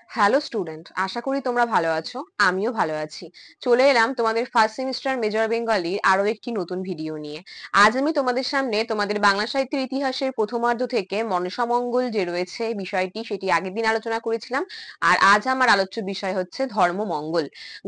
Hello student, আশা করি তোমরা ভালো আছো। আমিও ভালো আছি। চলে এলাম তোমাদের ফার্স্ট সেমিস্টার মেজর বেঙ্গলির আরো একটি নতুন ভিডিও নিয়ে। আজ আমি তোমাদের সামনে তোমাদের বাংলা সাহিত্যের ইতিহাসের প্রথমার্ধ থেকে মনসামঙ্গল যে রয়েছে বিষয়টি, সেটি আগের দিন আলোচনা করেছিলাম। আর আজ আমার আলোচ্য বিষয় হচ্ছে ধর্মমঙ্গল,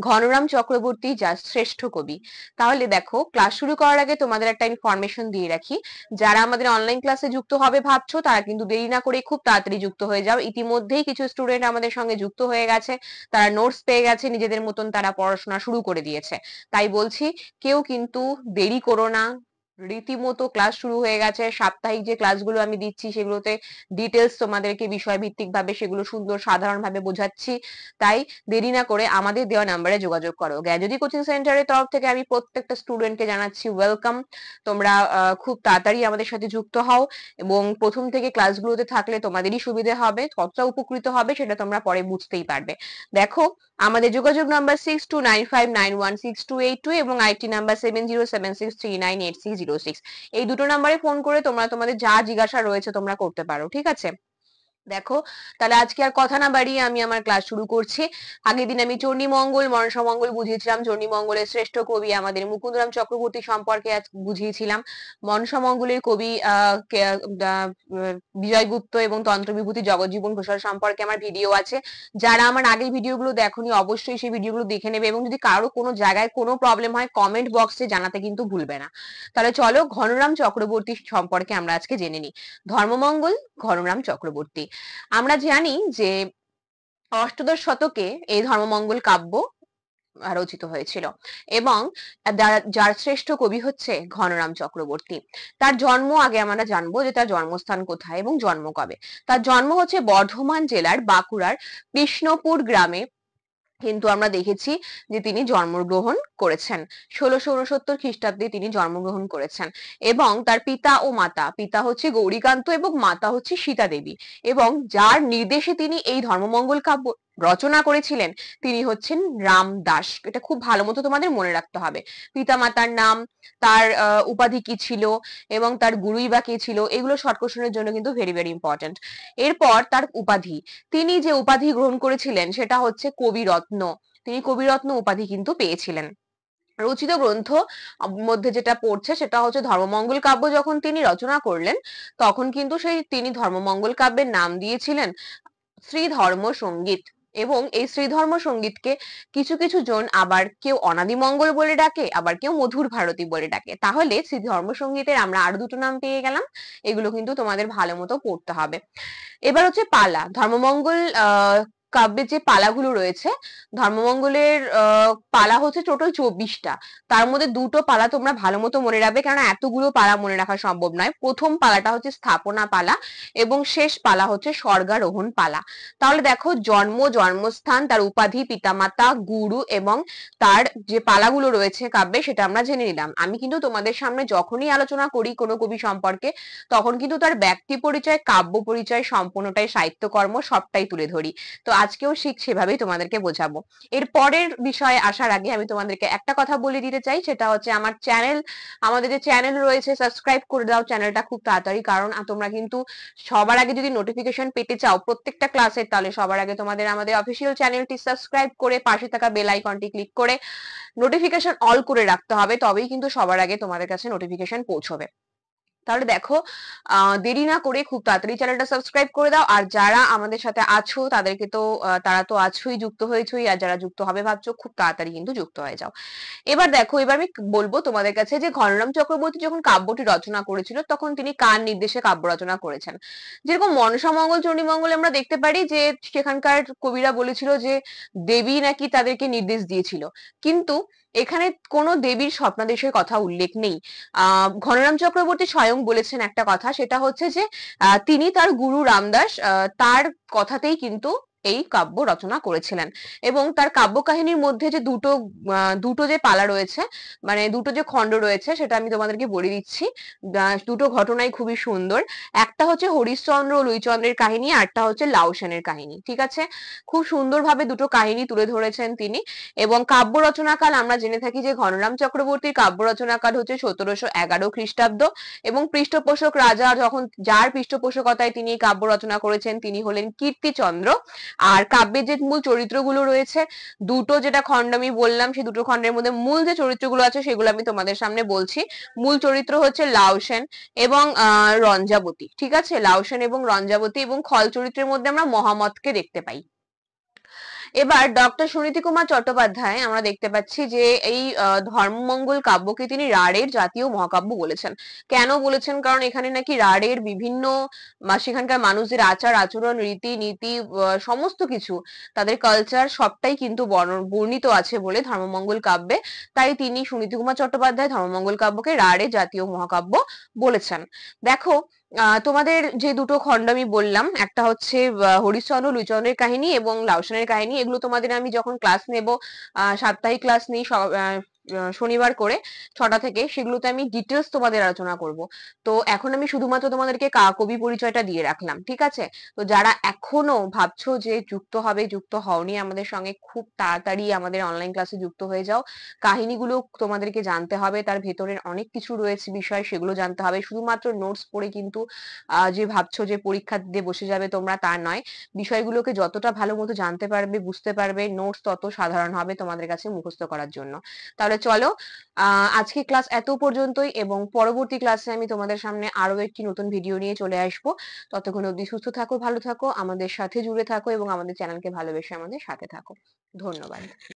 ঘনরাম চক্রবর্তী যার শ্রেষ্ঠ কবি। তাহলে দেখো, ক্লাস শুরু করার আগে তোমাদের একটা ইনফরমেশন দিয়ে রাখি। যারা আমাদের অনলাইন ক্লাসে যুক্ত হবে ভাবছো, তারা কিন্তু দেরি না করে খুব তাড়াতাড়ি যুক্ত হয়ে যাও। ইতিমধ্যেই কিছু স্টুডেন্ট আমাদের সঙ্গে যুক্ত হয়ে গেছে, তারা নোটস পেয়ে গেছে, নিজেদের মতন তারা পড়াশোনা শুরু করে দিয়েছে। তাই বলছি, কেউ কিন্তু দেরি করো না। রীতিমতো ক্লাস শুরু হয়ে গেছে। সাপ্তাহিক যে ক্লাসগুলো আমি দিচ্ছি সেগুলোতে ডিটেলস তোমাদেরকে বিষয় ভিত্তিক ভাবে সেগুলো সুন্দর সাধারণ ভাবে বোঝাচ্ছি। তাই দেরি না করে আমাদের দেওয়া নাম্বারে যোগাযোগ করো। জ্ঞানজ্যোতি কোচিং সেন্টারের তরফ থেকে আমি প্রত্যেকটা স্টুডেন্টকে জানাচ্ছি ওয়েলকাম। তোমরা খুব তাড়াতাড়ি আমাদের সাথে যুক্ত হও এবং প্রথম থেকে ক্লাসগুলোতে থাকলে তোমাদেরই সুবিধা হবে। কতটা উপকৃত হবে সেটা তোমরা পরে বুঝতেই পারবে। দেখো, আমাদের যোগাযোগ নাম্বার 6295916282 এবং আইটি নাম্বার 7076398606। এই দুটো নাম্বারে ফোন করে তোমরা তোমাদের যা জিজ্ঞাসা রয়েছে তোমরা করতে পারো, ঠিক আছে? দেখো, তাহলে আজকে আর কথা না বাড়িয়ে আমি আমার ক্লাস শুরু করছি। আগের দিন আমি চণ্ডীমঙ্গল মনসামঙ্গল বুঝিয়েছিলাম। চণ্ডীমঙ্গলের শ্রেষ্ঠ কবি আমাদের মুকুন্দরাম চক্রবর্তী সম্পর্কে আজ বুঝিয়েছিলাম। মনসামঙ্গলের কবি বিজয়গুপ্ত এবং তন্ত্রবিভূতি জগজ্জীবন ঘোষাল সম্পর্কে আমার ভিডিও আছে। যারা আমার আগের ভিডিওগুলো দেখোনি অবশ্যই সেই ভিডিওগুলো দেখে নেবে, এবং যদি কারো কোনো জায়গায় কোনো প্রবলেম হয় কমেন্ট বক্সে জানাতে কিন্তু ভুলবে না। তাহলে চলো, ঘনরাম চক্রবর্তী সম্পর্কে আমরা আজকে জেনে নিই। ধর্মমঙ্গল, ঘনরাম চক্রবর্তী। আমরা জানি যে অষ্টাদশ শতকে এই ধর্মমঙ্গল কাব্য রচিত হয়েছিল এবং যার শ্রেষ্ঠ কবি হচ্ছে ঘনরাম চক্রবর্তী। তার জন্ম আগে আমরা জানবো যে তার জন্মস্থান কোথায় এবং জন্ম কবে। তার জন্ম হচ্ছে বর্ধমান জেলার বাঁকুড়ার কৃষ্ণপুর গ্রামে। কিন্তু আমরা দেখেছি যে তিনি জন্মগ্রহণ করেছেন 1669 খ্রিস্টাব্দে তিনি জন্মগ্রহণ করেছেন। এবং তার পিতা ও মাতা, পিতা হচ্ছে গৌরীকান্ত এবং মাতা হচ্ছে সীতা দেবী, এবং যার নির্দেশে তিনি এই ধর্মমঙ্গল কাব্য রচনা করেছিলেন তিনি হচ্ছেন রামদাস। এটা খুব ভালো মতো তোমাদের মনে রাখতে হবে। পিতা মাতার নাম, তার উপাধি কি ছিল এবং তার গুরুই বা কে ছিল, এগুলো শর্ট কোশ্চেনের জন্য কিন্তু ভেরি ভেরি ইম্পর্টেন্ট। এরপর তার উপাধি, তিনি যে উপাধি গ্রহণ করেছিলেন সেটা হচ্ছে কবিরত্ন। তিনি কবিরত্ন উপাধি কিন্তু পেয়েছিলেন। রচিত গ্রন্থ মধ্যে যেটা পড়ছে সেটা হচ্ছে ধর্মমঙ্গল কাব্য। যখন তিনি রচনা করলেন তখন কিন্তু তিনি ধর্মমঙ্গল কাব্যের নাম দিয়েছিলেন শ্রীধর্ম সঙ্গীত। এবং এই শ্রীধর্ম সঙ্গীতকে কিছু কিছু জন আবার কেউ অনাদিমঙ্গল বলে ডাকে, আবার কেউ মধুর ভারতী বলে ডাকে। তাহলে শ্রীধর্ম সঙ্গীতের আমরা আরো দুটো নাম পেয়ে গেলাম। এগুলো কিন্তু তোমাদের ভালো মতো পড়তে হবে। এবার হচ্ছে পালা। ধর্মমঙ্গল কাব্যের যে পালাগুলো রয়েছে, ধর্মমঙ্গলের পালা হচ্ছে টোটাল 24টা। তার মধ্যে দুটো পালা তোমরা ভালো মতো মনে রাখবে, কারণ এতগুলো পালা মনে রাখা সম্ভব নয়। প্রথম পালাটা হচ্ছে স্থাপনা পালা এবং শেষ পালা হচ্ছে স্বর্গারোহণ পালা। তাহলে দেখো, জন্ম, জন্মস্থান, তার উপাধি, পিতামাতা, গুরু এবং তার যে পালাগুলো রয়েছে কাব্যে সেটা আমরা জেনে নিলাম। আমি কিন্তু তোমাদের সামনে যখনই আলোচনা করি কোনো কবি সম্পর্কে তখন কিন্তু তার ব্যক্তি পরিচয়, কাব্য পরিচয় সম্পূর্ণটাই সাহিত্যকর্ম সবটাই তুলে ধরি। তো আজকেও ঠিক সেভাবেই তোমাদেরকে বোঝাবো। এর পরের বিষয়ে আসার আগে আমি তোমাদেরকে একটা কথা বলে দিতে চাই, সেটা হচ্ছে আমার চ্যানেল, আমাদের যে চ্যানেল রয়েছে সাবস্ক্রাইব করে দাও চ্যানেলটা খুব তাড়াতাড়ি। কারণ তোমরা কিন্তু সবার আগে যদি নোটিফিকেশন পেতে চাও প্রত্যেকটা ক্লাসের, তাহলে সবার আগে তোমাদের আমাদের অফিসিয়াল চ্যানেলটি সাবস্ক্রাইব করে পাশে থাকা বেল আইকনটি ক্লিক করে নোটিফিকেশন অল করে রাখতে হবে, তবেই কিন্তু সবার আগে তোমাদের কাছে নোটিফিকেশন পৌঁছবে। তাহলে দেখো, দেরি না করে খুব তাড়াতাড়ি চ্যানেলটা সাবস্ক্রাইব করে দাও। আর যারা আমাদের সাথে আছো তাদেরকে তো তারা তো আছোই, যুক্ত হয়েছই, আর যারা যুক্ত হবে ভাবছো খুব তাড়াতাড়ি কিন্তু যুক্ত হয়ে যাও। এবার দেখো, এবার আমি বলবো তোমাদের কাছে যে ঘনরাম চক্রবর্তী যখন কাব্যটি রচনা করেছিল তখন তিনি কার নির্দেশে কাব্য রচনা করেছেন। যেরকম মনসামঙ্গল, চণ্ডীমঙ্গল আমরা দেখতে পারি যে সেখানকার কবিরা বলেছিল যে দেবী নাকি তাদেরকে নির্দেশ দিয়েছিল, কিন্তু এখানে কোনো দেবীর স্বপ্নাদেশের কথা উল্লেখ নেই। ঘনরাম চক্রবর্তী স্বয়ং বলেছেন একটা কথা, সেটা হচ্ছে যে তিনি তার গুরু রামদাস তার কথাতেই কিন্তু এই কাব্য রচনা করেছিলেন। এবং তার কাব্য কাহিনীর মধ্যে যে দুটো যে পালা রয়েছে, মানে দুটো যে খণ্ড রয়েছে সেটা আমি তোমাদেরকে বলে দিচ্ছি। দুটো ঘটনাই খুবই সুন্দর। একটা হচ্ছে হরিশ্চন্দ্র ও লুইচন্দ্রের কাহিনী, আরটা হচ্ছে লাউ সেনের কাহিনী। ঠিক আছে, খুব সুন্দরভাবে দুটো কাহিনী তুলে ধরেছেন তিনি। এবং কাব্য রচনাকাল আমরা জেনে থাকি যে ঘনরাম চক্রবর্তীর কাব্য রচনাকাল হচ্ছে 1711 খ্রিস্টাব্দ। এবং পৃষ্ঠপোষক রাজা, যার পৃষ্ঠপোষকতায় তিনি কাব্য রচনা করেছেন তিনি হলেন কীর্তিচন্দ্র। আর কাব্যের যে মূল চরিত্রগুলো রয়েছে, দুটো যেটা খণ্ড আমি বললাম, সেই দুটো খণ্ডের মধ্যে মূল যে চরিত্রগুলো আছে সেগুলো আমি তোমাদের সামনে বলছি। মূল চরিত্র হচ্ছে লাউ সেন এবং রঞ্জাবতী, ঠিক আছে? লাউ সেন এবং রঞ্জাবতী, এবং খল চরিত্রের মধ্যে আমরা মহামতকে দেখতে পাই। এবার ডক্টর সুনীতি কুমার চট্টোপাধ্যায় আমরা দেখতে পাচ্ছি যে এই ধর্মমঙ্গল কাব্যকে তিনি রাঢ়ের জাতীয় মহাকাব্য বলেছেন। কেন বলেছেন? কারণ এখানে নাকি রাঢ়ের বিভিন্ন সেখানকার মানুষদের আচার আচরণ, রীতি নীতি, সমস্ত কিছু, তাদের কালচার সবটাই কিন্তু বর্ণিত আছে বলে ধর্মমঙ্গল কাব্যে। তাই তিনি সুনীতি কুমার চট্টোপাধ্যায় ধর্মমঙ্গল কাব্যকে রাঢ়ের জাতীয় মহাকাব্য বলেছেন। দেখো, তোমাদের যে দুটো খণ্ড আমি বললাম, একটা হচ্ছে হরিশ্চন্দ্র লুইচন্দ্রের কাহিনী এবং লাউসেনের কাহিনী, এগুলো তোমাদের আমি যখন ক্লাস নেব, সাপ্তাহিক ক্লাস নেই শনিবার করে 6টা থেকে, সেগুলোতে আমি ডিটেলস তোমাদের আলোচনা করব। তো এখন আমি শুধুমাত্র তোমাদেরকে কবি পরিচয়টা দিয়ে রাখলাম, ঠিক আছে? তো যারা এখনো ভাবছো যে যুক্ত হবে, যুক্ত হওনি আমাদের সঙ্গে, খুব তাড়াতাড়ি আমাদের অনলাইন ক্লাসে যুক্ত হয়ে যাও। কাহিনীগুলো তোমাদেরকে জানতে হবে, তার ভেতরের অনেক কিছু রয়েছে বিষয়, সেগুলো জানতে হবে। শুধুমাত্র নোটস পড়ে কিন্তু যে ভাবছো যে পরীক্ষা দিতে বসে যাবে তোমরা, তা নয়। বিষয়গুলোকে যতটা ভালো মতো জানতে পারবে, বুঝতে পারবে, নোটস তত সাধারণ হবে তোমাদের কাছে মুখস্থ করার জন্য। তাহলে চলো, আজকে ক্লাস এত পর্যন্তই, এবং পরবর্তী ক্লাসে আমি তোমাদের সামনে আরো একটি নতুন ভিডিও নিয়ে চলে আসবো। ততক্ষণ অবধি সুস্থ থাকো, ভালো থাকো, আমাদের সাথে জুড়ে থাকো এবং আমাদের চ্যানেলকে ভালোবেসে আমাদের সাথে থাকো। ধন্যবাদ।